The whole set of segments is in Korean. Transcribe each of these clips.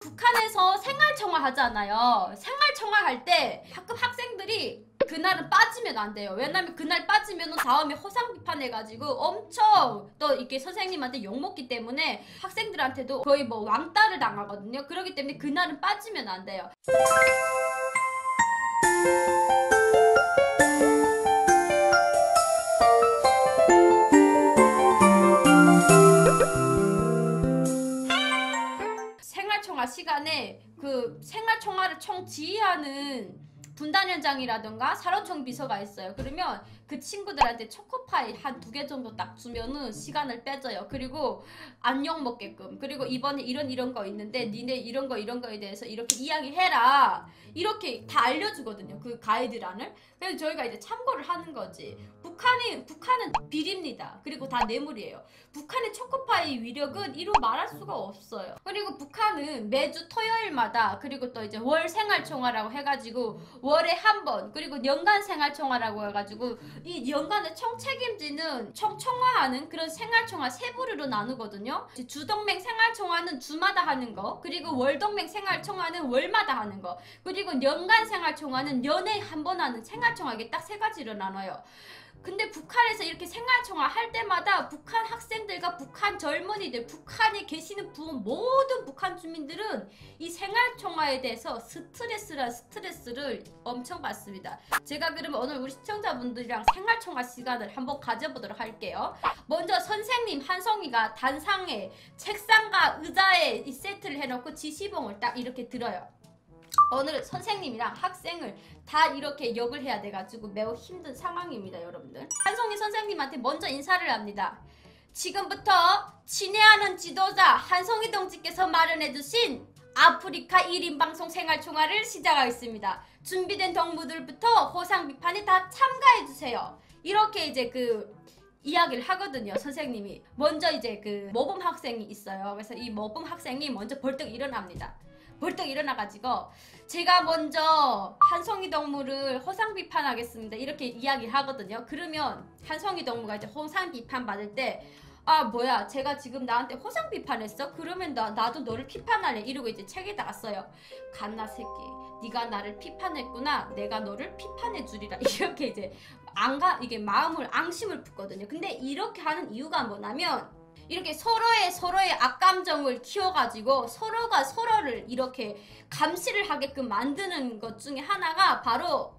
북한에서 생활청화 하잖아요. 생활청화 할 때 가끔 학생들이 그날은 빠지면 안 돼요. 왜냐면 그날 빠지면 다음에 허상 비판해가지고 엄청 또 이렇게 선생님한테 욕먹기 때문에 학생들한테도 거의 뭐 왕따를 당하거든요. 그렇기 때문에 그날은 빠지면 안 돼요. 생활청화 시간에 그 생활청화를 총 지휘하는 분단위원장이라던가 사론총 비서가 있어요. 그러면 그 친구들한테 초코파이 한 2개 정도 딱 주면은 시간을 빼줘요. 그리고 안 욕먹게끔. 그리고 이번에 이런 거 있는데 니네 이런 거에 대해서 이렇게 이야기해라. 이렇게 다 알려주거든요. 그 가이드란을. 그래서 저희가 이제 참고를 하는 거지. 북한은 비리입니다. 그리고 다 뇌물이에요. 북한의 초코파이 위력은 이루 말할 수가 없어요. 그리고 북한은 매주 토요일마다 그리고 또 이제 월 생활총화라고 해가지고 월에 한 번 그리고 연간 생활총화라고 해가지고 이 연간의 총 책임지는 총총화하는 그런 생활총화 세 부류로 나누거든요. 주동맹 생활총화는 주마다 하는 거, 그리고 월동맹 생활총화는 월마다 하는 거, 그리고 연간 생활총화는 연에 한 번 하는 생활총화. 이게 딱 세 가지로 나눠요. 근데 북한에서 이렇게 생활총화 할 때마다 북한 학생들과 북한 젊은이들, 북한에 계시는 모든 북한 주민들은 이 생활총화에 대해서 스트레스를 엄청 받습니다. 제가 그러면 오늘 우리 시청자분들이랑 생활총화 시간을 한번 가져보도록 할게요. 먼저 선생님 한송이가 단상에 책상과 의자에 이 세트를 해놓고 지시봉을 딱 이렇게 들어요. 오늘 선생님이랑 학생을 다 이렇게 역을 해야 돼가지고 매우 힘든 상황입니다, 여러분들. 한송이 선생님한테 먼저 인사를 합니다. 지금부터 친애하는 지도자 한송이 동지께서 마련해주신 아프리카 1인 방송 생활총화를 시작하겠습니다. 준비된 동무들부터 호상 비판에 다 참가해주세요. 이렇게 이제 이야기를 하거든요, 선생님이. 먼저 이제 모범 학생이 있어요. 그래서 이 모범 학생이 먼저 벌떡 일어납니다. 벌떡 일어나가지고 제가 먼저 한송이 동무를 허상 비판하겠습니다 이렇게 이야기를 하거든요. 그러면 한송이 동무가 이제 허상 비판 받을 때 아 뭐야 제가 지금 나한테 허상 비판했어? 그러면 나도 너를 비판할래 이러고 이제 책에다가 써요. 갓나 새끼 네가 나를 비판했구나, 내가 너를 비판해 주리라. 이렇게 이제 이게 마음을 앙심을 품거든요. 근데 이렇게 하는 이유가 뭐냐면 이렇게 서로의 악감정을 키워가지고 서로가 서로를 이렇게 감시를 하게끔 만드는 것 중에 하나가 바로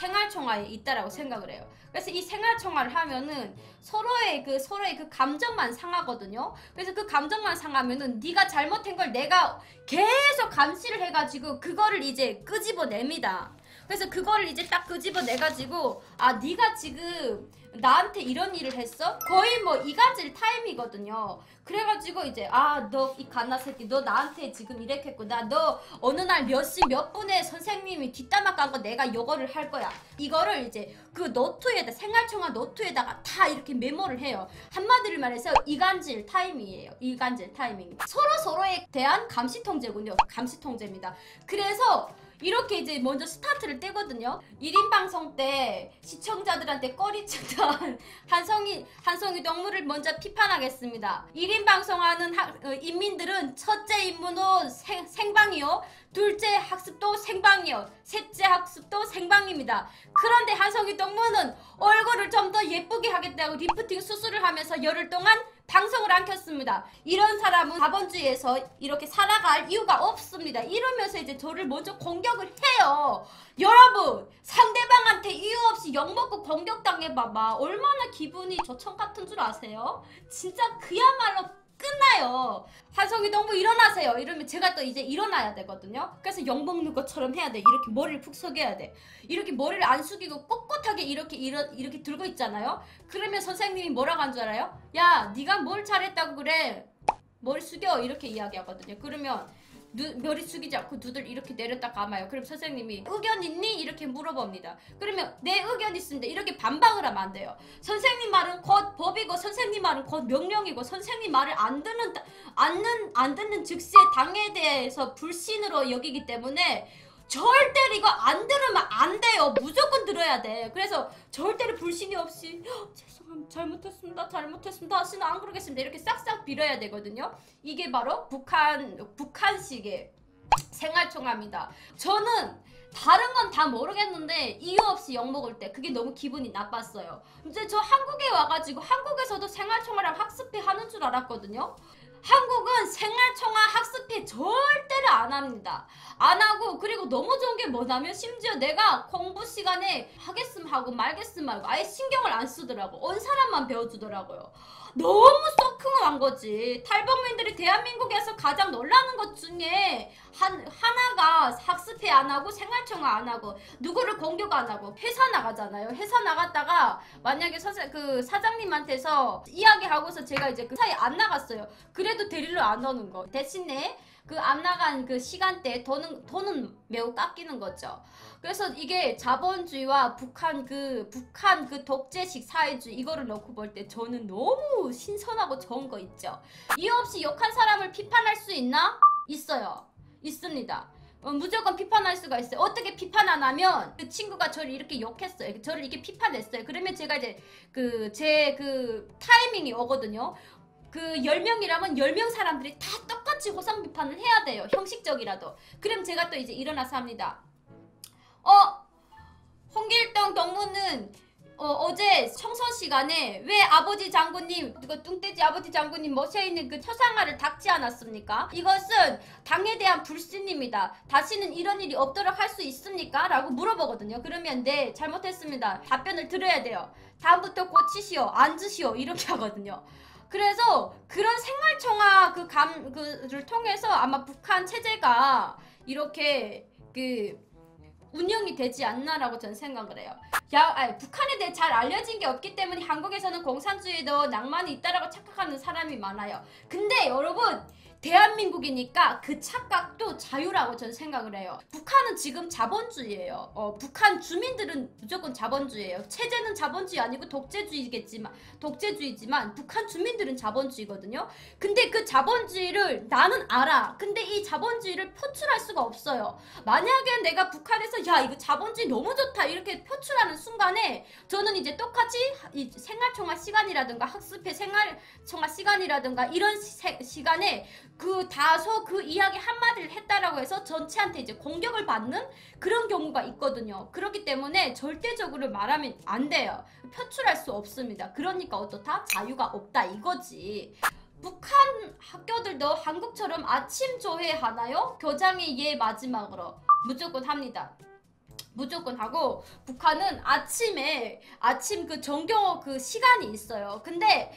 생활총화에 있다라고 생각을 해요. 그래서 이 생활총화를 하면은 서로의 그 감정만 상하거든요. 그래서 그 감정만 상하면은 네가 잘못한 걸 내가 계속 감시를 해가지고 그거를 이제 끄집어냅니다. 그래서 그거를 이제 딱 끄집어내가지고 아 네가 지금 나한테 이런 일을 했어? 거의 뭐 이간질 타임이거든요. 그래가지고 이제 아 너 이 갓나 새끼 너 나한테 지금 이렇게 했구나. 너 어느 날 몇 시 몇 분에 선생님이 뒷담화 깐 거 내가 요거를 할 거야. 이거를 이제 그 노트에다 생활총화 노트에다가 다 이렇게 메모를 해요. 한마디로 말해서 이간질 타임이에요. 이간질 타이밍. 서로에 대한 감시 통제군요. 감시 통제입니다. 그래서 이렇게 이제 먼저 스타트를 떼거든요. 1인 방송 때 시청자들한테 꺼리쳤던 한송이 동무를 먼저 비판하겠습니다. 1인 방송하는 인민들은 첫째 임무는 생방이요, 둘째 학습도 생방이요, 셋째 학습도 생방입니다. 그런데 한송이 동무는 얼굴을 좀 더 예쁘게 하겠다고 리프팅 수술을 하면서 열흘 동안 방송을 안 켰습니다. 이런 사람은 자본주의에서 이렇게 살아갈 이유가 없습니다. 이러면서 이제 저를 먼저 공격을 해요. 여러분 상대방한테 이유 없이 욕먹고 공격당해봐봐 얼마나 기분이 저천 같은 줄 아세요? 진짜 그야말로 끝나요. 한송이 동무 일어나세요 이러면 제가 또 이제 일어나야 되거든요. 그래서 욕먹는 것처럼 해야 돼. 이렇게 머리를 푹 숙여야 돼. 이렇게 머리를 안 숙이고 꼿꼿하게 이렇게 들고 있잖아요. 그러면 선생님이 뭐라고 한 줄 알아요? 야 네가 뭘 잘했다고 그래, 머리 숙여 이렇게 이야기하거든요. 그러면 머리 숙이지 않고 두들 이렇게 내렸다 감아요. 그럼 선생님이 의견 있니? 이렇게 물어봅니다. 그러면 내 의견 있습니다 이렇게 반박을 하면 안 돼요. 선생님 말은 곧 법이고 선생님 말은 곧 명령이고 선생님 말을 안 듣는 즉시에 당에 대해서 불신으로 여기기 때문에 절대로 이거 안 들으면 안 돼요. 무조건 들어야 돼. 그래서 절대로 불신이 없이 죄송합니다. 잘못했습니다. 잘못했습니다. 다시는 안 그러겠습니다. 이렇게 싹싹 빌어야 되거든요. 이게 바로 북한식의 생활총화입니다. 저는 다른 건 다 모르겠는데 이유 없이 욕먹을 때 그게 너무 기분이 나빴어요. 이제 저 한국에 와가지고 한국에서도 생활총화랑 학습회 하는 줄 알았거든요. 한국은 생활총화 학습회 절대로 안 합니다. 안 하고, 그리고 너무 좋은 게 뭐냐면 심지어 내가 공부 시간에 하겠음 하고 말겠음 말고 아예 신경을 안 쓰더라고. 온 사람만 배워주더라고요. 너무 썩흥한 거지. 탈북민들이 대한민국에서 가장 놀라는 것 중에 하나가 학습회 안 하고 생활총화 안 하고 누구를 공격 안 하고 회사 나가잖아요. 회사 나갔다가 만약에 그 사장님한테서 이야기하고서 제가 이제 그 사이에 안 나갔어요. 그래도 데리러 안 오는 거. 대신에 그 안 나간 그 시간대에 돈은 매우 깎이는 거죠. 그래서 이게 자본주의와 북한 그 독재식 사회주의 이거를 놓고 볼 때 저는 너무 신선하고 좋은 거 있죠. 이유 없이 욕한 사람을 비판할 수 있나? 있어요. 있습니다. 무조건 비판할 수가 있어요. 어떻게 비판하냐면 그 친구가 저를 이렇게 욕했어요. 저를 이렇게 비판했어요. 그러면 제가 이제 제 타이밍이 오거든요. 그 10명이라면 10명 사람들이 다 똑같이 호상 비판을 해야 돼요. 형식적이라도. 그럼 제가 또 이제 일어나서 합니다. 홍길동 동무는 어제 청소 시간에 왜 아버지 장군님, 그 뚱돼지 아버지 장군님 모셔있는 그 초상화를 닦지 않았습니까? 이것은 당에 대한 불신입니다. 다시는 이런 일이 없도록 할 수 있습니까? 라고 물어보거든요. 그러면 네, 잘못했습니다. 답변을 들어야 돼요. 다음부터 고치시오, 앉으시오, 이렇게 하거든요. 그래서 그런 생활총화 그를 통해서 아마 북한 체제가 이렇게 운영이 되지 않나라고 저는 생각을 해요. 북한에 대해 잘 알려진 게 없기 때문에 한국에서는 공산주의도 낭만이 있다라고 착각하는 사람이 많아요. 근데 여러분, 대한민국이니까 그 착각도 자유라고 저는 생각을 해요. 북한은 지금 자본주의예요. 북한 주민들은 무조건 자본주의예요. 체제는 자본주의 아니고 독재주의지만 북한 주민들은 자본주의거든요. 근데 그 자본주의를 나는 알아. 근데 이 자본주의를 표출할 수가 없어요. 만약에 내가 북한에서 야 이거 자본주의 너무 좋다 이렇게 표출하는 순간에 저는 이제 똑같이 이 생활총화 시간이라든가 학습회 생활총화 시간이라든가 이런 시간에 다소 그 이야기 한마디를 했다라고 해서 전체한테 이제 공격을 받는 그런 경우가 있거든요. 그렇기 때문에 절대적으로 말하면 안 돼요. 표출할 수 없습니다. 그러니까 어떻다? 자유가 없다 이거지. 북한 학교들도 한국처럼 아침 조회 하나요? 교장이 예 마지막으로 무조건 합니다. 무조건 하고 북한은 아침 그 정교 그 시간이 있어요. 근데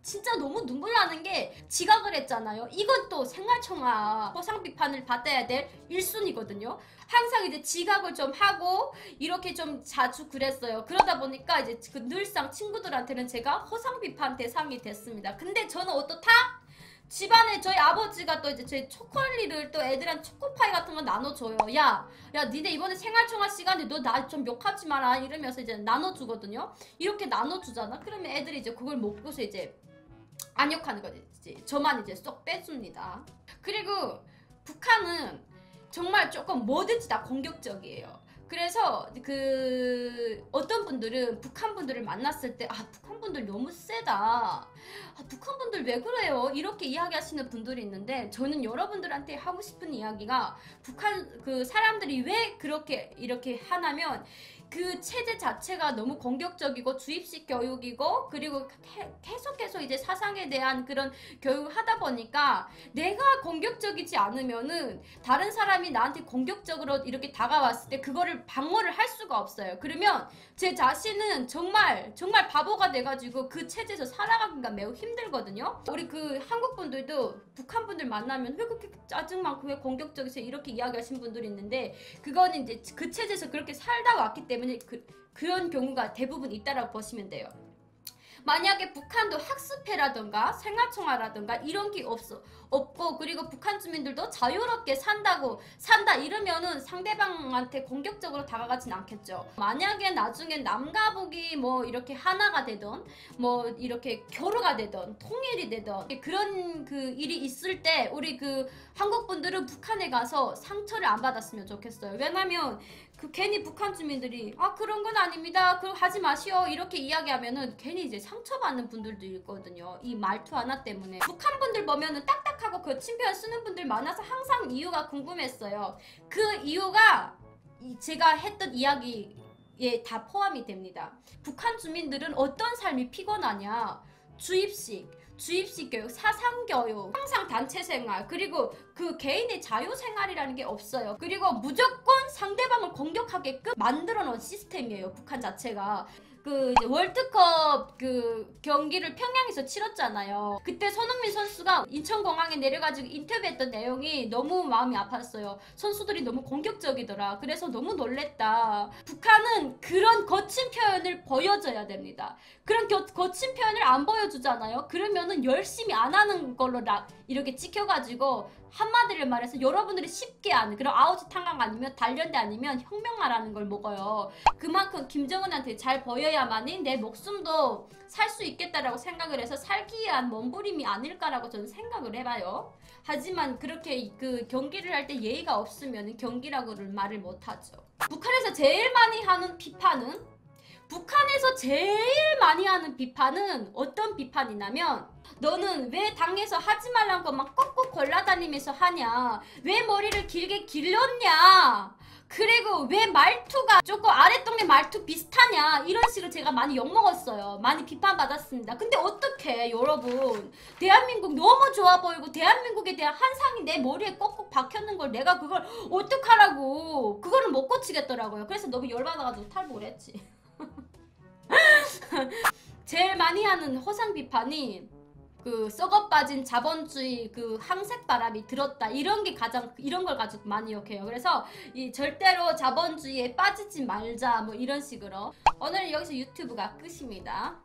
진짜 너무 눈물 나는 게 지각을 했잖아요. 이건 또 생활총화 호상 비판을 받아야 될 1순위거든요. 항상 이제 지각을 좀 하고 이렇게 좀 자주 그랬어요. 그러다 보니까 이제 늘상 친구들한테는 제가 호상 비판 대상이 됐습니다. 근데 저는 어떻다? 집안에 저희 아버지가 또 이제 제 초콜릿을 또 애들한테 초코파이 같은 거 나눠줘요. 야 니네 이번에 생활총화 시간에 너 나 좀 욕하지 마라 이러면서 이제 나눠주거든요. 이렇게 나눠주잖아. 그러면 애들이 이제 그걸 먹고서 이제 안 욕하는 거지. 저만 이제 쏙 빼줍니다. 그리고 북한은 정말 조금 뭐든지 다 공격적이에요. 그래서 어떤 분들은 북한 분들을 만났을 때 북한 분들 너무 세다. 북한 분들 왜 그래요? 이렇게 이야기하시는 분들이 있는데 저는 여러분들한테 하고 싶은 이야기가 북한 사람들이 왜 이렇게 하냐면 그 체제 자체가 너무 공격적이고 주입식 교육이고 그리고 계속해서 이제 사상에 대한 그런 교육을 하다 보니까 내가 공격적이지 않으면은 다른 사람이 나한테 공격적으로 이렇게 다가왔을 때 그거를 방어를 할 수가 없어요. 그러면 제 자신은 정말 바보가 돼가지고 그 체제에서 살아가기가 매우 힘들거든요. 우리 한국 분들도 북한 분들 만나면 왜 그렇게 짜증 많고 왜 공격적이세요? 이렇게 이야기하신 분들이 있는데 그거는 이제 그 체제에서 그렇게 살다 왔기 때문에 그런 경우가 대부분 있다라고 보시면 돼요. 만약에 북한도 학습회라든가 생활총화라든가 이런 게 없고, 그리고 북한 주민들도 자유롭게 산다 이러면은 상대방한테 공격적으로 다가가진 않겠죠. 만약에 나중에 남과 북이 뭐 이렇게 하나가 되던, 뭐 이렇게 교류가 되던, 통일이 되던 그런 그 일이 있을 때 우리 그 한국 분들은 북한에 가서 상처를 안 받았으면 좋겠어요. 왜냐면 그 괜히 북한 주민들이 그런 건 아닙니다, 그거 하지 마시오 이렇게 이야기하면은 괜히 이제 상처받는 분들도 있거든요. 이 말투 하나 때문에. 북한 분들 보면은 딱딱하고 거친 표현 쓰는 분들 많아서 항상 이유가 궁금했어요. 그 이유가 제가 했던 이야기에 다 포함이 됩니다. 북한 주민들은 어떤 삶이 피곤하냐, 주입식 교육, 사상 교육, 항상 단체 생활, 그리고 그 개인의 자유 생활이라는 게 없어요. 그리고 무조건 상대방을 공격하게끔 만들어 놓은 시스템이에요, 북한 자체가. 그 이제 월드컵 그 경기를 평양에서 치렀잖아요. 그때 손흥민 선수가 인천공항에 내려가지고 인터뷰했던 내용이 너무 마음이 아팠어요. 선수들이 너무 공격적이더라. 그래서 너무 놀랬다. 북한은 그런 거친 표현을 보여줘야 됩니다. 그런 거친 표현을 안 보여주잖아요. 그러면은 열심히 안 하는 걸로 이렇게 찍혀가지고, 한마디를 말해서 여러분들이 쉽게 아는 그런 아우지 탄광 아니면 단련대 아니면 혁명화라는 걸 먹어요. 그만큼 김정은한테 잘 보여야만이 내 목숨도 살 수 있겠다라고 생각을 해서 살기 위한 몸부림이 아닐까라고 저는 생각을 해봐요. 하지만 그렇게 그 경기를 할 때 예의가 없으면 경기라고를 말을 못하죠. 북한에서 제일 많이 하는 비판은 어떤 비판이냐면, 너는 왜 당에서 하지 말란 것만 꼭꼭 골라다니면서 하냐, 왜 머리를 길게 길렀냐, 그리고 왜 말투가 조금 아랫동네 말투 비슷하냐, 이런 식으로 제가 많이 욕먹었어요. 많이 비판받았습니다. 근데 어떡해 여러분, 대한민국 너무 좋아 보이고 대한민국에 대한 환상이 내 머리에 꼭꼭 박혔는 걸 내가 그걸 어떡하라고, 그거를 못 고치겠더라고요. 그래서 너무 열받아가지고 탈북을 했지. 제일 많이 하는 허상 비판이 그 썩어빠진 자본주의 그 항색 바람이 들었다, 이런 걸 가지고 많이 욕해요. 그래서 이 절대로 자본주의에 빠지지 말자 뭐 이런 식으로. 오늘 여기서 유튜브가 끝입니다.